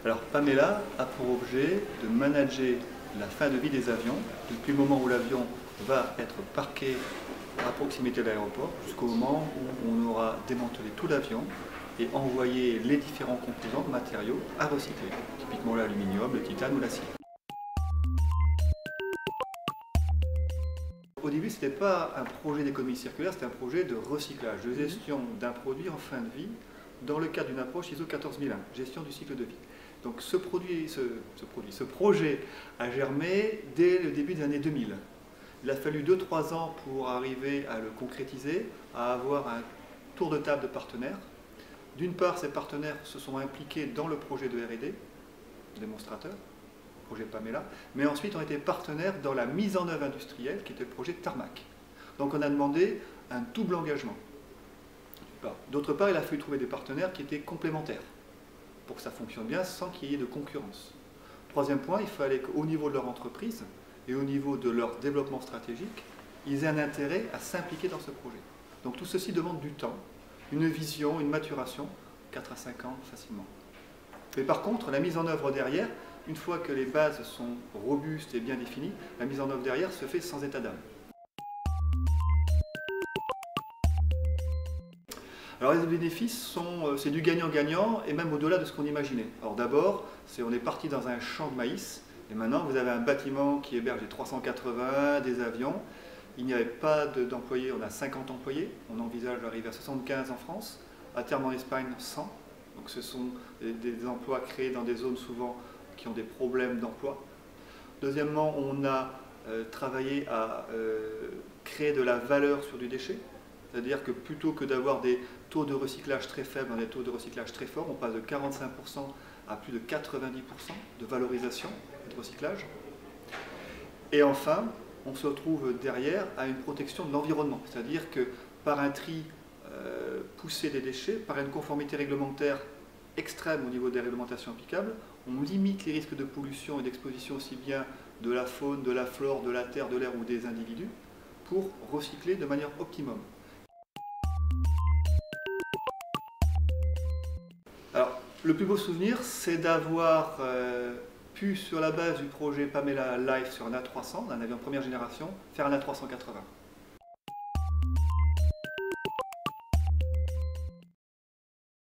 Alors Pamela a pour objet de manager la fin de vie des avions depuis le moment où l'avion va être parqué à proximité de l'aéroport jusqu'au moment où on aura démantelé tout l'avion et envoyé les différents composants, matériaux à recycler, typiquement l'aluminium, le titane ou l'acier. Au début, ce n'était pas un projet d'économie circulaire, c'était un projet de recyclage, de gestion d'un produit en fin de vie dans le cadre d'une approche ISO 14001, gestion du cycle de vie. Donc ce projet a germé dès le début des années 2000. Il a fallu 2-3 ans pour arriver à le concrétiser, à avoir un tour de table de partenaires. D'une part, ces partenaires se sont impliqués dans le projet de R&D, démonstrateur, projet Pamela, mais ensuite ont été partenaires dans la mise en œuvre industrielle qui était le projet Tarmac. Donc on a demandé un double engagement. D'autre part, il a fallu trouver des partenaires qui étaient complémentaires pour que ça fonctionne bien sans qu'il y ait de concurrence. Troisième point, il fallait qu'au niveau de leur entreprise et au niveau de leur développement stratégique, ils aient un intérêt à s'impliquer dans ce projet. Donc tout ceci demande du temps, une vision, une maturation, 4 à 5 ans facilement. Mais par contre, la mise en œuvre derrière, une fois que les bases sont robustes et bien définies, la mise en œuvre derrière se fait sans état d'âme. Alors les bénéfices, c'est du gagnant-gagnant et même au-delà de ce qu'on imaginait. Alors d'abord, on est parti dans un champ de maïs et maintenant vous avez un bâtiment qui héberge les 380, des avions. Il n'y avait pas d'employés, on a 50 employés, on envisage d'arriver à 75 en France, à terme en Espagne 100. Donc ce sont des emplois créés dans des zones souvent qui ont des problèmes d'emploi. Deuxièmement, on a travaillé à créer de la valeur sur du déchet. C'est-à-dire que plutôt que d'avoir des taux de recyclage très faibles dans des taux de recyclage très forts, on passe de 45% à plus de 90% de valorisation et de recyclage. Et enfin, on se retrouve derrière à une protection de l'environnement. C'est-à-dire que par un tri poussé des déchets, par une conformité réglementaire extrême au niveau des réglementations applicables, on limite les risques de pollution et d'exposition aussi bien de la faune, de la flore, de la terre, de l'air ou des individus pour recycler de manière optimum. Alors, le plus beau souvenir, c'est d'avoir pu, sur la base du projet Pamela Life sur un A300, un avion de première génération, faire un A380.